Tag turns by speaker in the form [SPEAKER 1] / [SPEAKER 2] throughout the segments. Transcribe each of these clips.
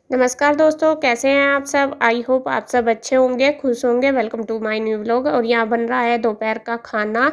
[SPEAKER 1] नमस्कार दोस्तों, कैसे हैं आप सब? आई होप आप सब अच्छे होंगे, खुश होंगे। Welcome to my new vlog. और यहाँ बन रहा है दोपहर का खाना।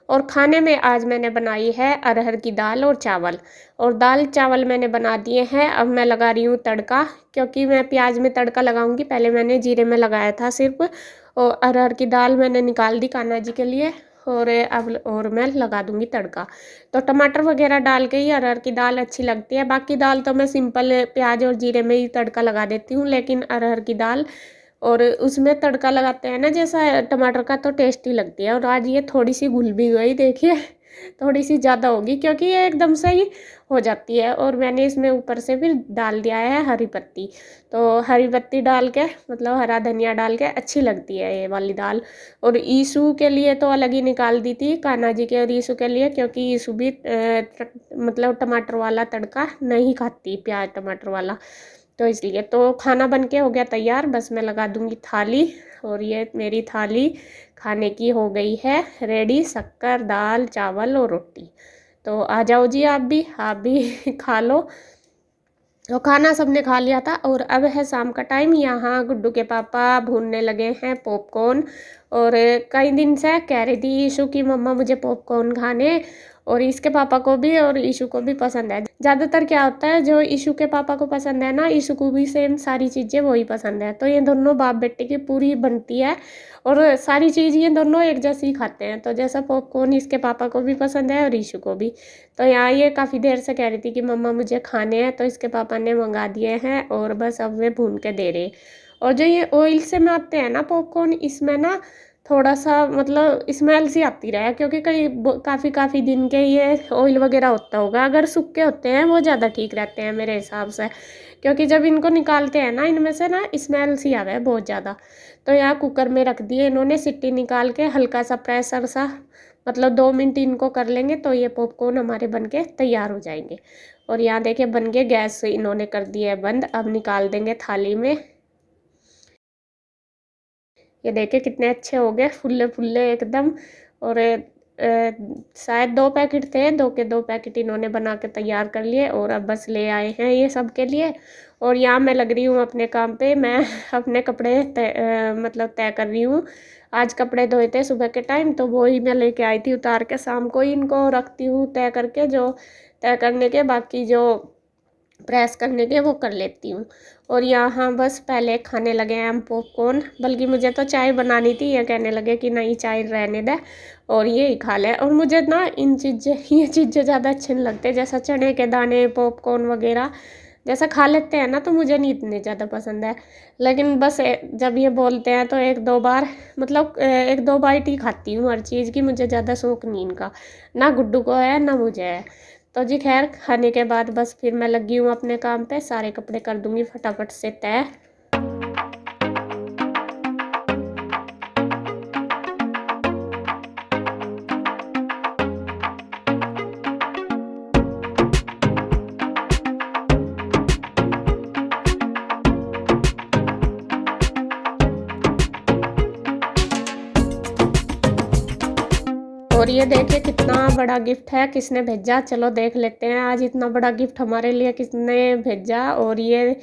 [SPEAKER 1] और खाने में आज मैंने बनाई है अरहर की दाल और चावल। और दाल चावल मैंने बना दिए हैं। अब मैं लगा रही हूँ तड़का, क्योंकि मैं प्याज में तड़का लगाऊंगी। पहले मैंने जीरे में लगाया था सिर्फ। और अरहर की दाल मैंने निकाल दी कान्हा जी के लिए। और मैं लगा दूंगी तड़का। तो टमाटर वगैरह डाल के ही अरहर की दाल अच्छी लगती है। बाकी दाल तो मैं सिंपल प्याज और जीरे में ही तड़का लगा देती हूँ, लेकिन अरहर की दाल और उसमें तड़का लगाते हैं ना जैसा टमाटर का, तो टेस्टी लगती है। और आज ये थोड़ी सी घुल भी गई, देखिए थोड़ी सी ज़्यादा होगी, क्योंकि ये एकदम से ही हो जाती है। और मैंने इसमें ऊपर से फिर डाल दिया है हरी पत्ती। तो हरी पत्ती डाल के, मतलब हरा धनिया डाल के अच्छी लगती है ये वाली दाल। और ईशु के लिए तो अलग ही निकाल दी थी, कान्हा जी के और ईशु के लिए, क्योंकि ईशु भी मतलब टमाटर वाला तड़का नहीं खाती, प्याज टमाटर वाला। तो इसलिए तो खाना बन के हो गया तैयार, बस मैं लगा दूंगी थाली। और ये मेरी थाली खाने की हो गई है रेडी। शक्कर, दाल, चावल और रोटी। तो आ जाओ जी, आप भी खा लो। तो खाना सबने खा लिया था। और अब है शाम का टाइम। यहाँ गुड्डू के पापा भूनने लगे हैं पॉपकॉर्न। और कई दिन से कह रही थी ईशु की मम्मा मुझे पॉपकॉर्न खाने। और इसके पापा को भी और ईशु को भी पसंद है। ज़्यादातर क्या होता है, जो ईशु के पापा को पसंद है ना, ईशु को भी सेम सारी चीज़ें वही पसंद है। तो ये दोनों बाप बेटे की पूरी बनती है। और सारी चीज़ ये दोनों एक जैसी ही खाते हैं। तो जैसा पॉपकॉर्न इसके पापा को भी पसंद है और ईशु को भी। तो यहाँ ये काफ़ी देर से कह रही थी कि मम्मा मुझे खाने हैं, तो इसके पापा ने मंगा दिए हैं और बस अब वे भून के दे रहे। और जो ये ऑयल से बनाते हैं ना पॉपकॉर्न, इसमें ना थोड़ा सा मतलब स्मेल सी आती रहे, क्योंकि कई काफ़ी काफ़ी दिन के ये ऑयल वगैरह होता होगा। अगर सूखे होते हैं वो ज़्यादा ठीक रहते हैं मेरे हिसाब से, क्योंकि जब इनको निकालते हैं ना, इनमें से ना स्मेल सी आवे बहुत ज़्यादा। तो यहाँ कुकर में रख दिए इन्होंने, सीटी निकाल के हल्का सा प्रेशर सा, मतलब 2 मिनट इनको कर लेंगे तो ये पॉपकॉर्न हमारे बन के तैयार हो जाएंगे। और यहाँ देखिए बन के गैस इन्होंने कर दिया है बंद। अब निकाल देंगे थाली में। ये देखिए कितने अच्छे हो गए, फुल्ले फुल्ले एकदम। और शायद 2 पैकेट थे, 2 के 2 पैकेट इन्होंने बना के तैयार कर लिए। और अब बस ले आए हैं ये सब के लिए। और यहाँ मैं लग रही हूँ अपने काम पे। मैं अपने कपड़े मतलब तय कर रही हूँ। आज कपड़े धोए थे सुबह के टाइम, तो वो ही मैं लेके आई थी उतार के। शाम को ही इनको रखती हूँ तय करके, जो तय करने के बाकी जो प्रेस करने के वो कर लेती हूँ। और यहाँ बस पहले खाने लगे हैं हम पॉपकॉर्न। बल्कि मुझे तो चाय बनानी थी, ये कहने लगे कि नहीं चाय रहने दे और ये ही खा ले। और मुझे ना ये चीज़ें ज़्यादा अच्छे नहीं लगते, जैसा चने के दाने, पॉपकॉर्न वगैरह जैसा खा लेते हैं ना, तो मुझे नहीं इतने ज़्यादा पसंद है। लेकिन बस जब ये बोलते हैं तो एक दो बार, मतलब 1-2 बाइट ही खाती हूँ हर चीज़ की। मुझे ज़्यादा शौक नहीं इनका, ना गुड्डू को है ना मुझे है। तो जी खैर, खाने के बाद बस फिर मैं लगी हूँ अपने काम पे। सारे कपड़े कर दूंगी फटाफट से तय। और ये देखिए कितना बड़ा गिफ्ट है, किसने भेजा, चलो देख लेते हैं आज इतना बड़ा गिफ्ट हमारे लिए किसने भेजा। और ये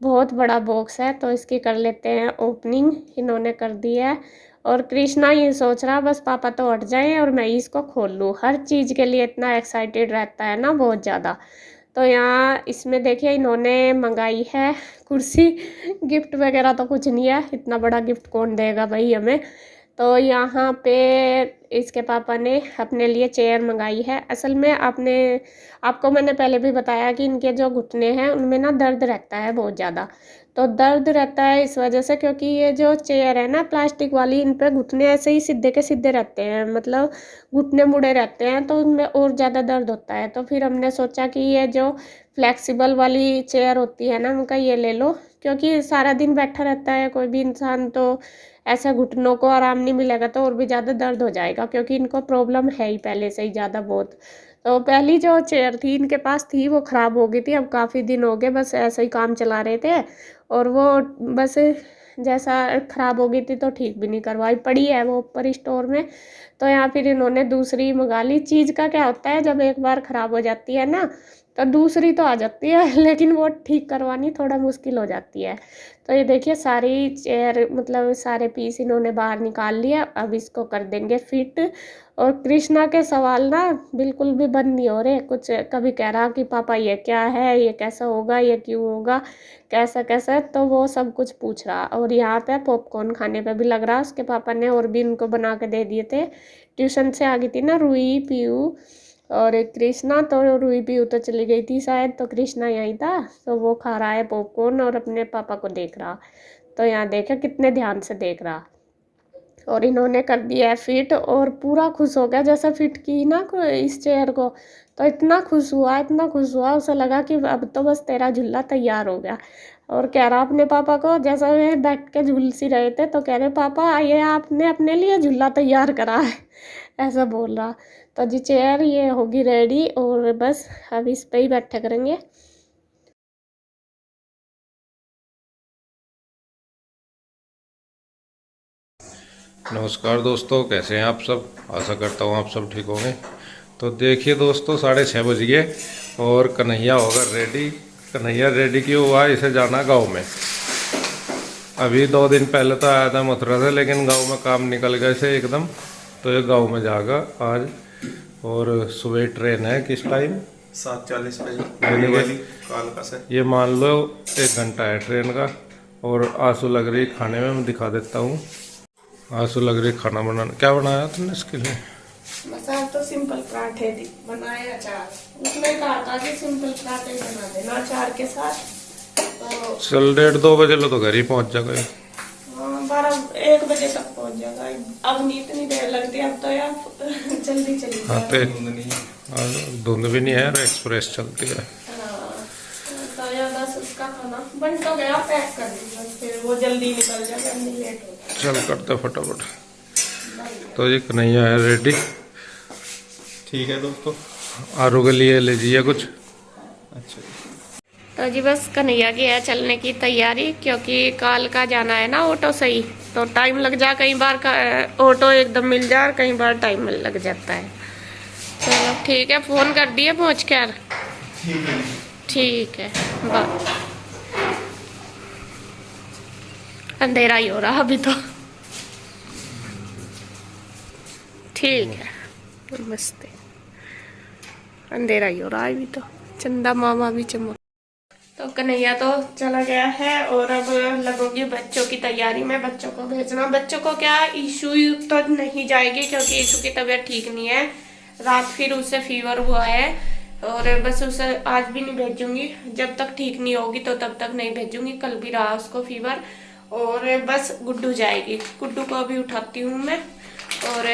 [SPEAKER 1] बहुत बड़ा बॉक्स है, तो इसकी कर लेते हैं ओपनिंग। इन्होंने कर दी है। और कृष्णा ये सोच रहा बस पापा तो हट जाएं और मैं इसको खोल लूँ। हर चीज़ के लिए इतना एक्साइटेड रहता है ना, बहुत ज़्यादा। तो यहाँ इसमें देखिए इन्होंने मंगाई है कुर्सी। गिफ्ट वगैरह तो कुछ नहीं है, इतना बड़ा गिफ्ट कौन देगा भाई हमें। तो यहाँ पे इसके पापा ने अपने लिए चेयर मंगाई है। असल में आपको मैंने पहले भी बताया कि इनके जो घुटने हैं उनमें ना दर्द रहता है बहुत ज़्यादा। तो दर्द रहता है इस वजह से, क्योंकि ये जो चेयर है ना प्लास्टिक वाली, इन पे घुटने ऐसे ही सीधे के सीधे रहते हैं, मतलब घुटने मुड़े रहते हैं, तो उनमें और ज़्यादा दर्द होता है। तो फिर हमने सोचा कि ये जो फ्लेक्सिबल वाली चेयर होती है ना उनका, ये ले लो। क्योंकि सारा दिन बैठा रहता है कोई भी इंसान, तो ऐसा घुटनों को आराम नहीं मिलेगा तो और भी ज़्यादा दर्द हो जाएगा, क्योंकि इनको प्रॉब्लम है ही पहले से ही ज़्यादा बहुत। तो पहली जो चेयर थी इनके पास थी वो ख़राब हो गई थी। अब काफ़ी दिन हो गए बस ऐसे ही काम चला रहे थे, और वो बस जैसा ख़राब हो गई थी तो ठीक भी नहीं करवाई, पड़ी है वो ऊपर स्टोर में। तो यहाँ फिर इन्होंने दूसरी मंगा ली। चीज़ का क्या होता है, जब एक बार ख़राब हो जाती है ना, तो दूसरी तो आ जाती है लेकिन वो ठीक करवानी थोड़ा मुश्किल हो जाती है। तो ये देखिए सारी चेयर मतलब सारे पीस इन्होंने बाहर निकाल लिया, अब इसको कर देंगे फिट। और कृष्णा के सवाल ना बिल्कुल भी बंद नहीं हो रहे, कुछ कभी कह रहा कि पापा ये क्या है, ये कैसा होगा, ये क्यों होगा, कैसा कैसा, तो वो सब कुछ पूछ रहा। और यहाँ पे पॉपकॉर्न खाने पे भी लग रहा उसके पापा ने, और भी इनको बना के दे दिए थे। ट्यूशन से आ गई थी ना रूही पीयू और एक कृष्णा, तो रूही पीयू तो चली गई थी शायद, तो कृष्णा यहीं था, तो वो खा रहा है पॉपकॉर्न और अपने पापा को देख रहा। तो यहाँ देखा कितने ध्यान से देख रहा। और इन्होंने कर दिया है फिट और पूरा खुश हो गया जैसा फिट की ना इस चेयर को। तो इतना खुश हुआ, इतना खुश हुआ, उसे लगा कि अब तो बस तेरा झूला तैयार हो गया। और कह रहा अपने पापा को, जैसा वे बैठ के झूल सी रहे थे तो कह रहे पापा ये आपने अपने लिए झूला तैयार करा है ऐसा बोल रहा। तो जी चेयर ये होगी रेडी और बस अब इस पे ही बैठा करेंगे।
[SPEAKER 2] नमस्कार दोस्तों, कैसे हैं आप सब। आशा करता हूँ आप सब ठीक होंगे। तो देखिए दोस्तों, 6:30 बज गए और कन्हैया होगा रेडी। कन्हैया रेडी क्यों हुआ, इसे जाना गांव में। अभी 2 दिन पहले तो आया था मथुरा से, लेकिन गांव में काम निकल गए से एकदम, तो ये गांव में जाएगा आज। और सुबह ट्रेन है, किस टाइम
[SPEAKER 3] 7:40 बजे वाली कालका से।
[SPEAKER 2] ये मान लो 1 घंटा है ट्रेन का। और आंसू लग रही खाने में, मैं दिखा देता हूँ। आंसू लग रही खाना बनाना। क्या बनाया तुमने इसके लिए?
[SPEAKER 1] मसाला तो सिंपल पराठे बनाए, अचार उसने कहा था कि सिंपल पराठे बना देना अचार के साथ। तो
[SPEAKER 2] चल 1:30-2 बजे लो तो घर ही पहुंच जाएगा।
[SPEAKER 1] 12-1 बजे तक पहुंच जाएगा। अब नहीं इतनी देर लगती, अब तो यार जल्दी चली
[SPEAKER 2] हाँ तो
[SPEAKER 1] जाएगी।
[SPEAKER 2] धुंध भी नहीं है और एक्सप्रेस चलती है।
[SPEAKER 1] हाँ, तो यार बस उसका खाना बन तो गया, पैक कर दीजिए, फिर वो जल्दी निकल जाएगा, नहीं लेट हो
[SPEAKER 2] चल करते फटाफट। तो ये कन्हैया है रेडी।
[SPEAKER 3] ठीक है दोस्तों,
[SPEAKER 2] आरू के लिए लीजिए कुछ।
[SPEAKER 3] अच्छा
[SPEAKER 1] तो जी बस कन्हैया की है चलने की तैयारी, क्योंकि काल का जाना है ना ऑटो से ही, तो टाइम लग जा, कई बार ऑटो एकदम मिल जाए और कई बार टाइम लग जाता है। चलो ठीक है, फ़ोन कर दिए पहुँच कर। ठीक है बाय। अंधेरा ही हो रहा अभी तो। ठीक है, नमस्ते। अंधेरा ही हो रहा है अभी तो, चंदा मामा भी चमक। तो कन्हैया तो चला गया है और अब लगोगी बच्चों की तैयारी में, बच्चों को भेजना। बच्चों को क्या, ईशू तो नहीं जाएगी क्योंकि ईशू की तबीयत ठीक नहीं है, रात फिर उसे फीवर हुआ है। और बस उसे आज भी नहीं भेजूंगी, जब तक ठीक नहीं होगी तो तब तक नहीं भेजूंगी। कल भी रहा उसको फीवर। और बस गुड्डू जाएगी, गुड्डू को अभी उठाती हूँ मैं। और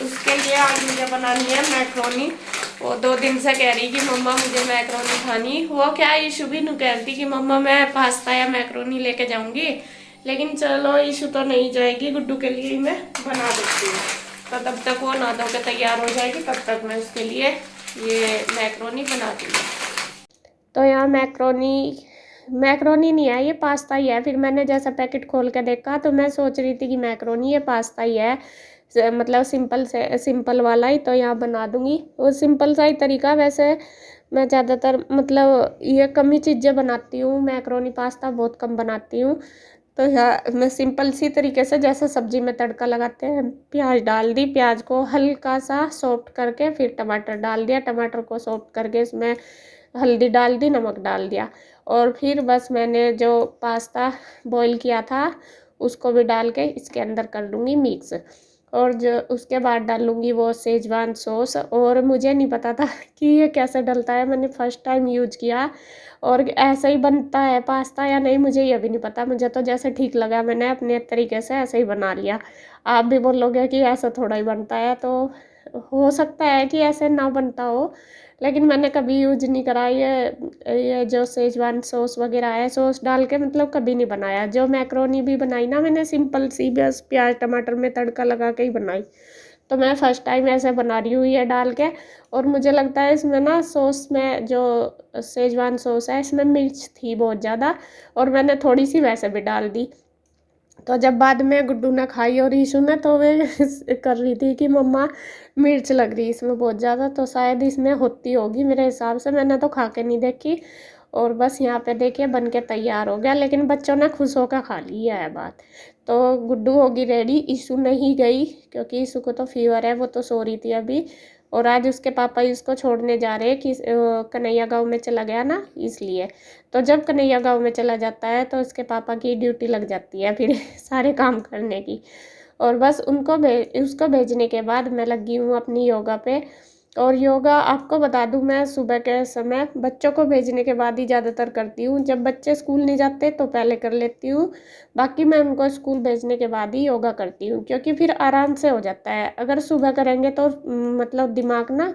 [SPEAKER 1] उसके लिए आज मुझे बनानी है मैक्रोनी। वो 2 दिन से कह रही कि मम्मा मुझे मैक्रोनी खानी। वो क्या ईशू भी नहीं कह रही कि मम्मा मैं पास्ता या मैक्रोनी लेके जाऊंगी, लेकिन चलो ईशू तो नहीं जाएगी, गुड्डू के लिए ही मैं बना देती हूँ। तो तब तक वो नहा धो के तैयार हो जाएगी, तब तक मैं उसके लिए ये मैक्रोनी बना दूँगी। तो यहाँ मैक्रोनी नहीं है, ये पास्ता ही है। फिर मैंने जैसा पैकेट खोल के देखा तो मैं सोच रही थी कि मैक्रोनी, ये पास्ता ही है, मतलब सिंपल वाला ही। तो यहाँ बना दूँगी, वो सिंपल सा ही तरीका। वैसे मैं ज़्यादातर मतलब ये कम ही चीज़ें बनाती हूँ, मैक्रोनी पास्ता बहुत कम बनाती हूँ। तो यहाँ मैं सिंपल सी तरीके से, जैसे सब्जी में तड़का लगाते हैं, प्याज डाल दी, प्याज को हल्का सा सॉफ्ट करके फिर टमाटर डाल दिया, टमाटर को सॉफ्ट करके इसमें हल्दी डाल दी, नमक डाल दिया। और फिर बस मैंने जो पास्ता बॉईल किया था उसको भी डाल के इसके अंदर कर लूँगी मिक्स। और जो उसके बाद डाल लूँगी वो सेजवान सॉस। और मुझे नहीं पता था कि ये कैसे डलता है, मैंने फ़र्स्ट टाइम यूज किया। और ऐसा ही बनता है पास्ता या नहीं मुझे ये भी नहीं पता, मुझे तो जैसे ठीक लगा मैंने अपने तरीके से ऐसे ही बना लिया। आप भी बोलोगे कि ऐसा थोड़ा ही बनता है, तो हो सकता है कि ऐसे ना बनता हो, लेकिन मैंने कभी यूज नहीं करा ये जो सेजवान सॉस वगैरह है, सॉस डाल के मतलब कभी नहीं बनाया। जो मैक्रोनी भी बनाई ना मैंने सिंपल सी, बस प्याज टमाटर में तड़का लगा के ही बनाई। तो मैं फ़र्स्ट टाइम ऐसे बना रही हूँ ये डाल के। और मुझे लगता है इसमें ना सॉस में जो सेजवान सॉस है इसमें मिर्च थी बहुत ज़्यादा, और मैंने थोड़ी सी वैसे भी डाल दी। तो जब बाद में गुड्डू ने खाई और ईशू ने, तो वे कर रही थी कि मम्मा मिर्च लग रही इसमें बहुत ज़्यादा, तो शायद इसमें होती होगी मेरे हिसाब से, मैंने तो खा के नहीं देखी। और बस यहाँ पे देखिए बन के तैयार हो गया, लेकिन बच्चों ने खुश होकर खा लिया है बात। तो गुड्डू होगी रेडी, ईशू नहीं गई क्योंकि ईशू को तो फीवर है, वो तो सो रही थी अभी। और आज उसके पापा इसको छोड़ने जा रहे हैं कि कन्हैया गाँव में चला गया ना, इसलिए। तो जब कन्हैया गाँव में चला जाता है तो उसके पापा की ड्यूटी लग जाती है फिर सारे काम करने की। और बस उसको भेजने के बाद मैं लगी हूँ अपनी योगा पे। और योगा आपको बता दूँ, मैं सुबह के समय बच्चों को भेजने के बाद ही ज़्यादातर करती हूँ। जब बच्चे स्कूल नहीं जाते तो पहले कर लेती हूँ, बाकी मैं उनको स्कूल भेजने के बाद ही योगा करती हूँ, क्योंकि फिर आराम से हो जाता है। अगर सुबह करेंगे तो मतलब दिमाग ना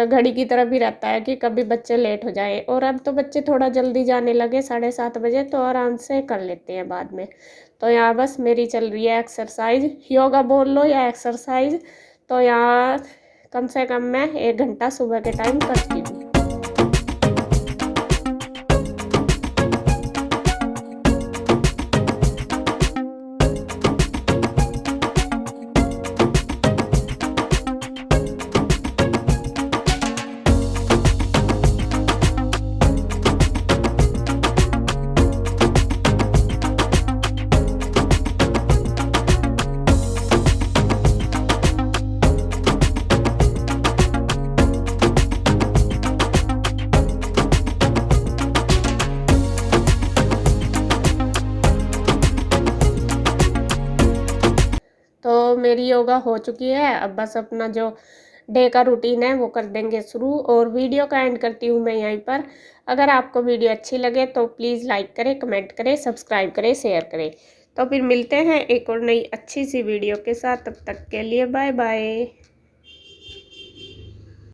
[SPEAKER 1] घड़ी की तरफ ही रहता है कि कभी बच्चे लेट हो जाए। और अब तो बच्चे थोड़ा जल्दी जाने लगे 7:30 बजे, तो आराम से कर लेते हैं बाद में। तो यहाँ बस मेरी चल रही है एक्सरसाइज, योगा बोल लो या एक्सरसाइज। तो यहाँ कम से कम मैं 1 घंटा सुबह के टाइम करती हूँ। तो मेरी योगा हो चुकी है, अब बस अपना जो डे का रूटीन है वो कर देंगे शुरू। और वीडियो का एंड करती हूँ मैं यहीं पर। अगर आपको वीडियो अच्छी लगे तो प्लीज़ लाइक करें, कमेंट करें, सब्सक्राइब करें, शेयर करें। तो फिर मिलते हैं एक और नई अच्छी सी वीडियो के साथ, तब तक के लिए बाय बाय।